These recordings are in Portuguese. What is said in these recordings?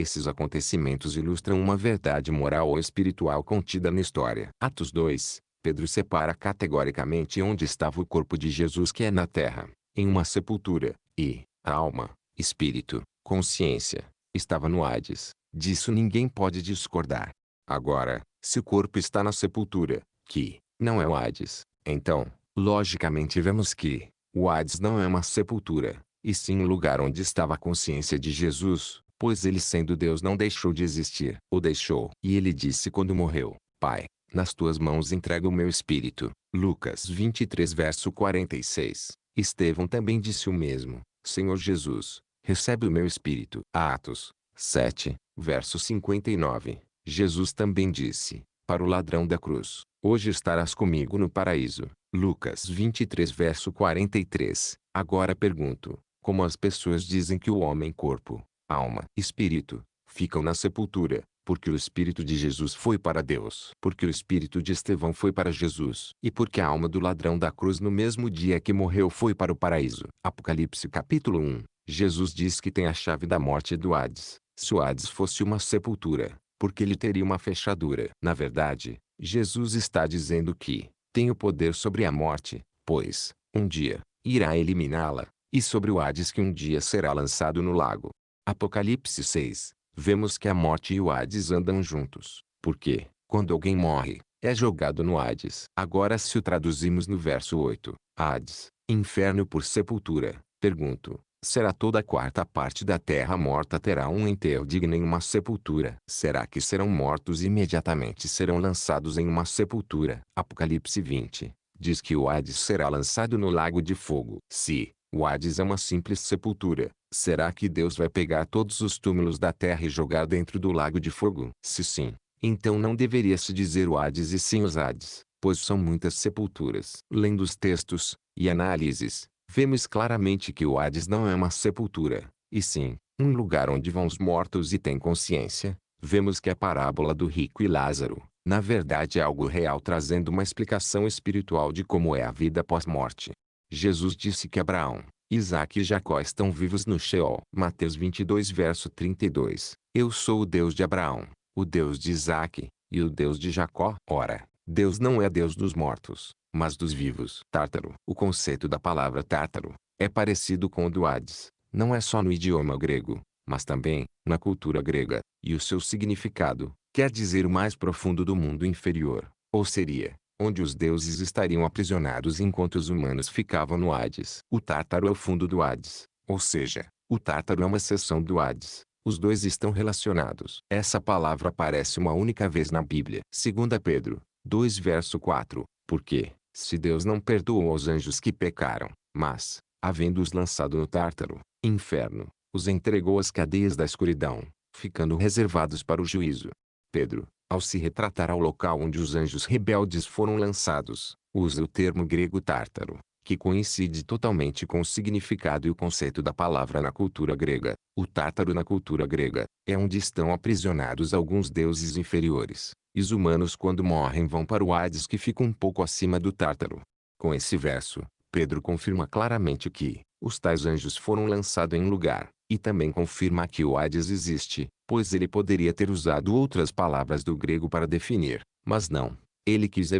Esses acontecimentos ilustram uma verdade moral ou espiritual contida na história. Atos 2, Pedro separa categoricamente onde estava o corpo de Jesus, que é na terra, em uma sepultura, e a alma, espírito, consciência, estava no Hades. Disso ninguém pode discordar. Agora, se o corpo está na sepultura, que não é o Hades, então, logicamente vemos que o Hades não é uma sepultura, e sim um lugar onde estava a consciência de Jesus, pois ele, sendo Deus, não deixou de existir. O deixou. E ele disse quando morreu: Pai, nas tuas mãos entrego o meu espírito. Lucas 23 verso 46. Estevão também disse o mesmo: Senhor Jesus, recebe o meu espírito. Atos 7, verso 59. Jesus também disse, para o ladrão da cruz: Hoje estarás comigo no paraíso. Lucas 23 verso 43. Agora pergunto, como as pessoas dizem que o homem corpo, alma, espírito, ficam na sepultura, porque o espírito de Jesus foi para Deus, porque o espírito de Estevão foi para Jesus, e porque a alma do ladrão da cruz no mesmo dia que morreu foi para o paraíso. Apocalipse capítulo 1. Jesus diz que tem a chave da morte e do Hades. Se o Hades fosse uma sepultura, porque ele teria uma fechadura. Na verdade, Jesus está dizendo que tem o poder sobre a morte, pois, um dia, irá eliminá-la, e sobre o Hades, que um dia será lançado no lago. Apocalipse 6. Vemos que a morte e o Hades andam juntos, porque, quando alguém morre, é jogado no Hades. Agora, se o traduzimos no verso 8, Hades, inferno por sepultura, pergunto, será toda a quarta parte da terra morta terá um enterro digno em uma sepultura? Será que serão mortos e imediatamente serão lançados em uma sepultura? Apocalipse 20 diz que o Hades será lançado no lago de fogo. Se o Hades é uma simples sepultura, será que Deus vai pegar todos os túmulos da terra e jogar dentro do lago de fogo? Se sim, então não deveria se dizer o Hades e sim os Hades, pois são muitas sepulturas. Lendo os textos e análises, vemos claramente que o Hades não é uma sepultura, e sim, um lugar onde vão os mortos e têm consciência. Vemos que a parábola do rico e Lázaro, na verdade, é algo real, trazendo uma explicação espiritual de como é a vida pós-morte. Jesus disse que Abraão, Isaque e Jacó estão vivos no Sheol. Mateus 22 verso 32. Eu sou o Deus de Abraão, o Deus de Isaque, e o Deus de Jacó. Ora, Deus não é Deus dos mortos, mas dos vivos. Tártaro. O conceito da palavra tártaro é parecido com o do Hades, não é só no idioma grego, mas também na cultura grega, e o seu significado quer dizer o mais profundo do mundo inferior, ou seria, onde os deuses estariam aprisionados enquanto os humanos ficavam no Hades. O Tártaro é o fundo do Hades, ou seja, o Tártaro é uma seção do Hades. Os dois estão relacionados. Essa palavra aparece uma única vez na Bíblia. 2 Pedro 2 verso 4. Porque, se Deus não perdoou aos anjos que pecaram, mas, havendo-os lançado no Tártaro, inferno, os entregou às cadeias da escuridão, ficando reservados para o juízo. Pedro, ao se retratar ao local onde os anjos rebeldes foram lançados, usa o termo grego tártaro, que coincide totalmente com o significado e o conceito da palavra na cultura grega. O tártaro na cultura grega é onde estão aprisionados alguns deuses inferiores, e os humanos quando morrem vão para o Hades, que fica um pouco acima do tártaro. Com esse verso, Pedro confirma claramente que os tais anjos foram lançados em lugar, e também confirma que o Hades existe, pois ele poderia ter usado outras palavras do grego para definir, mas não. Ele quis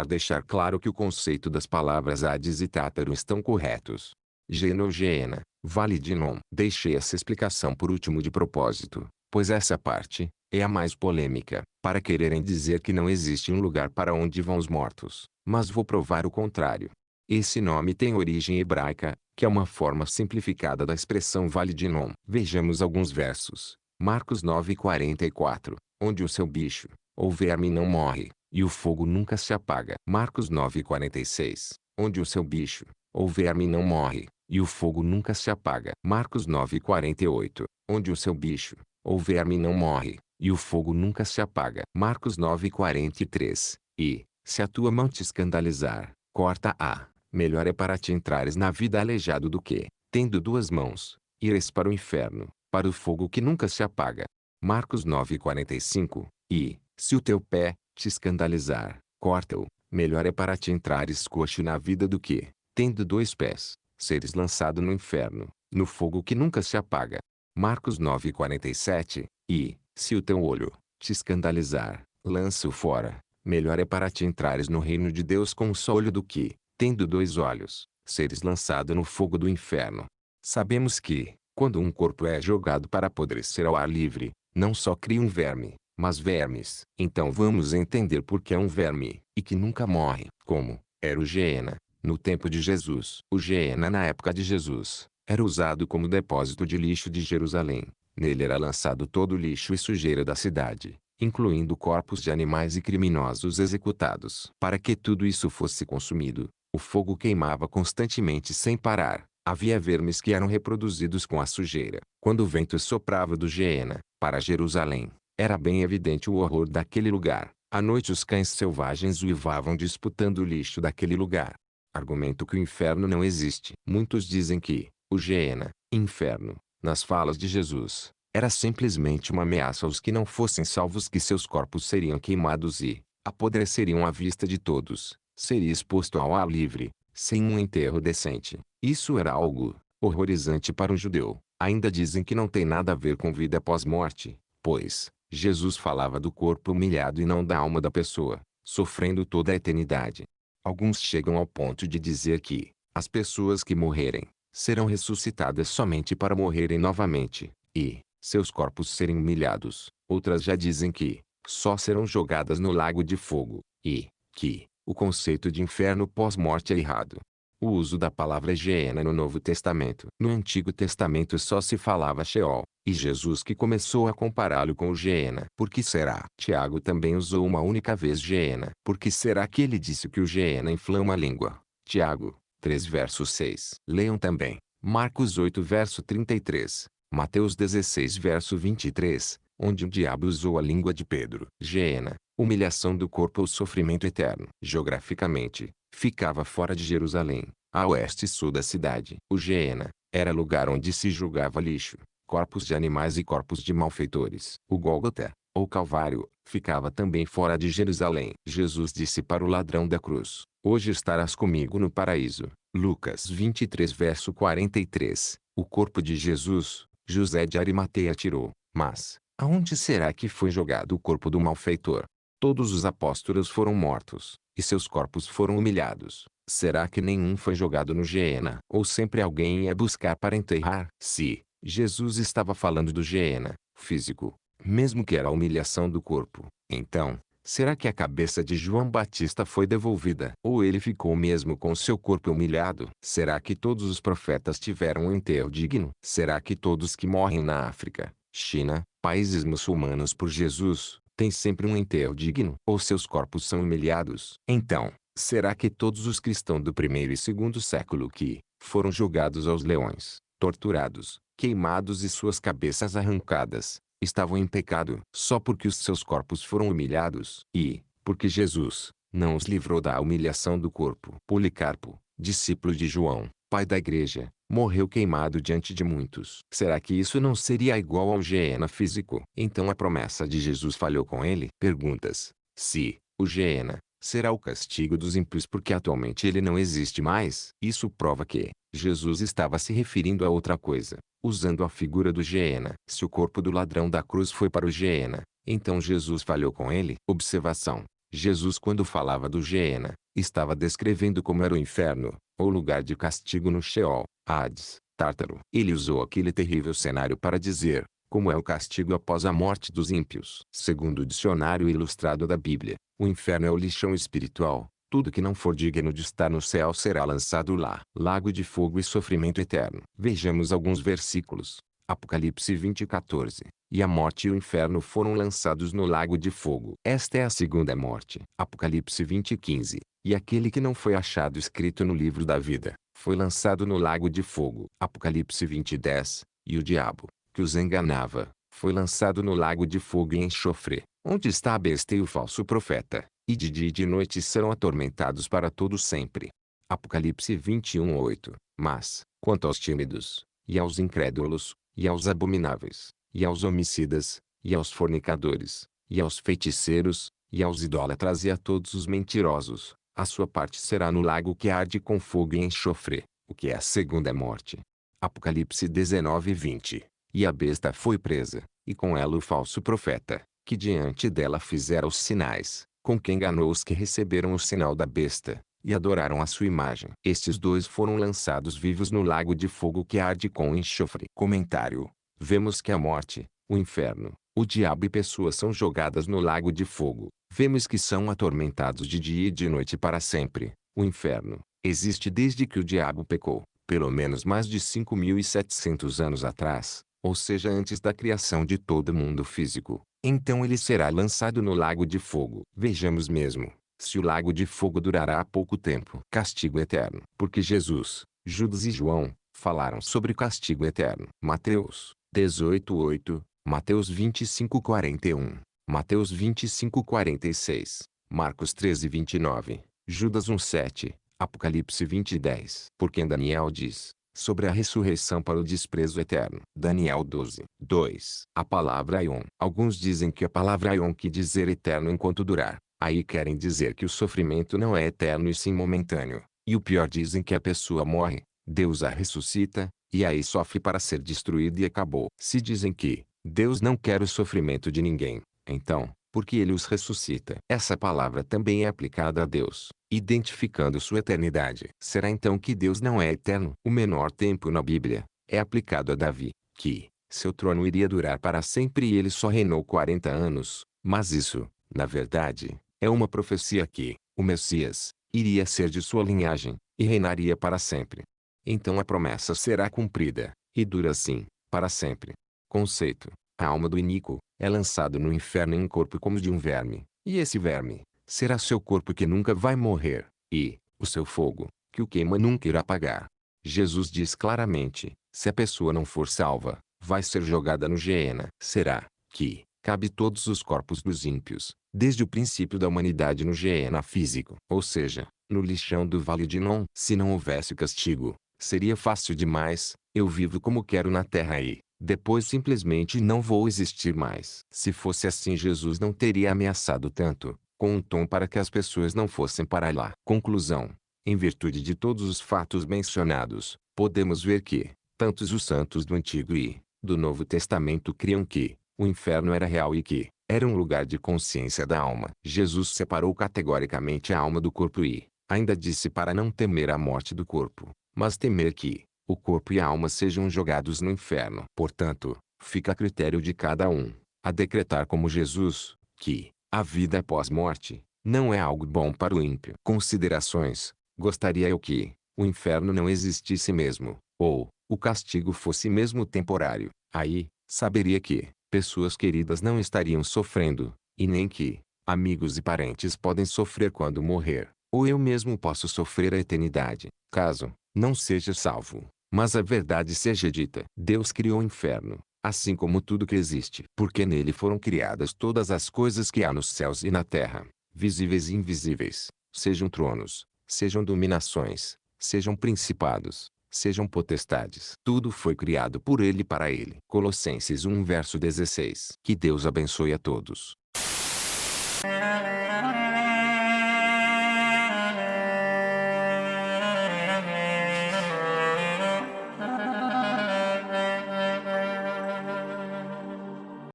deixar claro que o conceito das palavras Hades e Tártaro estão corretos. Genogena, vale de nom. Deixei essa explicação por último de propósito, pois essa parte é a mais polêmica, para quererem dizer que não existe um lugar para onde vão os mortos, mas vou provar o contrário. Esse nome tem origem hebraica, que é uma forma simplificada da expressão vale de nom. Vejamos alguns versos. Marcos 9:44, onde o seu bicho, ou verme não morre, e o fogo nunca se apaga. Marcos 9:46, onde o seu bicho, ou verme não morre, e o fogo nunca se apaga. Marcos 9:48, onde o seu bicho, ou verme não morre, e o fogo nunca se apaga. Marcos 9:43, e, se a tua mão te escandalizar, corta-a. Melhor é para ti entrares na vida aleijado do que, tendo duas mãos, ires para o inferno, para o fogo que nunca se apaga. Marcos 9:45, e, se o teu pé te escandalizar, corta-o. Melhor é para ti entrares coxo na vida do que, tendo dois pés, seres lançado no inferno, no fogo que nunca se apaga. Marcos 9:47, E, se o teu olho te escandalizar, lança-o fora. Melhor é para ti entrares no reino de Deus com um só olho do que, tendo dois olhos, seres lançado no fogo do inferno. Sabemos que, quando um corpo é jogado para apodrecer ao ar livre, não só cria um verme, mas vermes. Então vamos entender por que é um verme, e que nunca morre, como era o Geena, no tempo de Jesus. O Geena na época de Jesus, era usado como depósito de lixo de Jerusalém. Nele era lançado todo o lixo e sujeira da cidade, incluindo corpos de animais e criminosos executados. Para que tudo isso fosse consumido, o fogo queimava constantemente sem parar. Havia vermes que eram reproduzidos com a sujeira. Quando o vento soprava do Geena para Jerusalém, era bem evidente o horror daquele lugar. À noite os cães selvagens uivavam disputando o lixo daquele lugar. Argumento que o inferno não existe. Muitos dizem que o Geena, inferno, nas falas de Jesus, era simplesmente uma ameaça aos que não fossem salvos, que seus corpos seriam queimados e apodreceriam à vista de todos, seria exposto ao ar livre, sem um enterro decente. Isso era algo horrorizante para um judeu. Ainda dizem que não tem nada a ver com vida após morte, pois Jesus falava do corpo humilhado e não da alma da pessoa, sofrendo toda a eternidade. Alguns chegam ao ponto de dizer que as pessoas que morrerem serão ressuscitadas somente para morrerem novamente, e seus corpos serem humilhados. Outras já dizem que só serão jogadas no lago de fogo, e que o conceito de inferno pós-morte é errado. O uso da palavra Geena no Novo Testamento. No Antigo Testamento só se falava Sheol, e Jesus que começou a compará-lo com o Geena. Por que será? Tiago também usou uma única vez Geena. Por que será que ele disse que o Geena inflama a língua? Tiago 3 verso 6. Leiam também Marcos 8 verso 33, Mateus 16 verso 23, onde o diabo usou a língua de Pedro. Geena, humilhação do corpo ou sofrimento eterno. Geograficamente, ficava fora de Jerusalém, a oeste e sul da cidade. O Geena era lugar onde se julgava lixo, corpos de animais e corpos de malfeitores. O Gólgota, ou Calvário, ficava também fora de Jerusalém. Jesus disse para o ladrão da cruz: hoje estarás comigo no paraíso. Lucas 23 verso 43. O corpo de Jesus, José de Arimateia tirou. Mas, aonde será que foi jogado o corpo do malfeitor? Todos os apóstolos foram mortos, e seus corpos foram humilhados. Será que nenhum foi jogado no Geena? Ou sempre alguém ia buscar para enterrar? Se Jesus estava falando do Geena físico, mesmo que era a humilhação do corpo, então, será que a cabeça de João Batista foi devolvida? Ou ele ficou mesmo com seu corpo humilhado? Será que todos os profetas tiveram um enterro digno? Será que todos que morrem na África, China, países muçulmanos por Jesus, têm sempre um enterro digno? Ou seus corpos são humilhados? Então, será que todos os cristãos do primeiro e segundo século que foram jogados aos leões, torturados, queimados e suas cabeças arrancadas, estavam em pecado só porque os seus corpos foram humilhados? E, porque Jesus não os livrou da humilhação do corpo? Policarpo, discípulo de João, pai da igreja, morreu queimado diante de muitos. Será que isso não seria igual ao Geena físico? Então a promessa de Jesus falhou com ele? Perguntas. Se o Geena será o castigo dos ímpios porque atualmente ele não existe mais, isso prova que Jesus estava se referindo a outra coisa, usando a figura do Geena. Se o corpo do ladrão da cruz foi para o Geena, então Jesus falhou com ele? Observação. Jesus, quando falava do Geena, estava descrevendo como era o inferno, ou lugar de castigo no Sheol, Hades, Tártaro. Ele usou aquele terrível cenário para dizer como é o castigo após a morte dos ímpios. Segundo o dicionário ilustrado da Bíblia, o inferno é o lixão espiritual. Tudo que não for digno de estar no céu será lançado lá. Lago de fogo e sofrimento eterno. Vejamos alguns versículos. Apocalipse 20:14. E a morte e o inferno foram lançados no lago de fogo. Esta é a segunda morte. Apocalipse 20:15. E aquele que não foi achado escrito no livro da vida, foi lançado no lago de fogo. Apocalipse 20:10. E o diabo, que os enganava, foi lançado no lago de fogo e enxofre, onde está a besta e o falso profeta, e de dia e de noite serão atormentados para todo sempre. Apocalipse 21:8. Mas, quanto aos tímidos, e aos incrédulos, e aos abomináveis, e aos homicidas, e aos fornicadores, e aos feiticeiros, e aos idólatras e a todos os mentirosos, a sua parte será no lago que arde com fogo e enxofre, o que é a segunda morte. Apocalipse 19:20. E a besta foi presa, e com ela o falso profeta, que diante dela fizera os sinais, com que enganou os que receberam o sinal da besta, e adoraram a sua imagem. Estes dois foram lançados vivos no lago de fogo que arde com enxofre. Comentário. Vemos que a morte, o inferno, o diabo e pessoas são jogadas no lago de fogo. Vemos que são atormentados de dia e de noite para sempre. O inferno existe desde que o diabo pecou, pelo menos mais de 5.700 anos atrás, ou seja antes da criação de todo mundo físico. Então ele será lançado no lago de fogo. Vejamos mesmo, se o lago de fogo durará pouco tempo. Castigo eterno. Porque Jesus, Judas e João, falaram sobre castigo eterno. Mateus 18:8, Mateus 25:41, Mateus 25:46, Marcos 13:29, Judas 1:7, Apocalipse 20:10. Porque Daniel diz sobre a ressurreição para o desprezo eterno. Daniel 12:2. A palavra aion. Alguns dizem que a palavra aion quer dizer eterno enquanto durar. Aí querem dizer que o sofrimento não é eterno e sim momentâneo. E o pior, dizem que a pessoa morre, Deus a ressuscita, e aí sofre para ser destruída e acabou. Se dizem que Deus não quer o sofrimento de ninguém, então, por que ele os ressuscita? Essa palavra também é aplicada a Deus, identificando sua eternidade. Será então que Deus não é eterno? O menor tempo na Bíblia é aplicado a Davi, que seu trono iria durar para sempre e ele só reinou 40 anos, mas isso, na verdade, é uma profecia que o Messias iria ser de sua linhagem e reinaria para sempre. Então a promessa será cumprida, e dura assim, para sempre. Conceito. A alma do iníquo é lançado no inferno em um corpo como de um verme, e esse verme será seu corpo que nunca vai morrer, e o seu fogo, que o queima nunca irá apagar. Jesus diz claramente, se a pessoa não for salva, vai ser jogada no Geena. Será que cabe todos os corpos dos ímpios, desde o princípio da humanidade no Geena físico, ou seja, no lixão do Vale de Non? Se não houvesse castigo, seria fácil demais, eu vivo como quero na terra e depois simplesmente não vou existir mais. Se fosse assim, Jesus não teria ameaçado tanto, com um tom para que as pessoas não fossem para lá. Conclusão. Em virtude de todos os fatos mencionados, podemos ver que, tantos os santos do Antigo e do Novo Testamento criam que o inferno era real e que era um lugar de consciência da alma. Jesus separou categoricamente a alma do corpo e ainda disse para não temer a morte do corpo, mas temer que o corpo e a alma sejam jogados no inferno. Portanto, fica a critério de cada um a decretar como Jesus, que a vida após morte não é algo bom para o ímpio. Considerações. Gostaria eu que o inferno não existisse mesmo, ou o castigo fosse mesmo temporário. Aí, saberia que pessoas queridas não estariam sofrendo, e nem que amigos e parentes podem sofrer quando morrer, ou eu mesmo posso sofrer a eternidade, caso não seja salvo. Mas a verdade seja dita. Deus criou o inferno, assim como tudo que existe. Porque nele foram criadas todas as coisas que há nos céus e na terra, visíveis e invisíveis, sejam tronos, sejam dominações, sejam principados, sejam potestades. Tudo foi criado por ele e para ele. Colossenses 1:16. Que Deus abençoe a todos.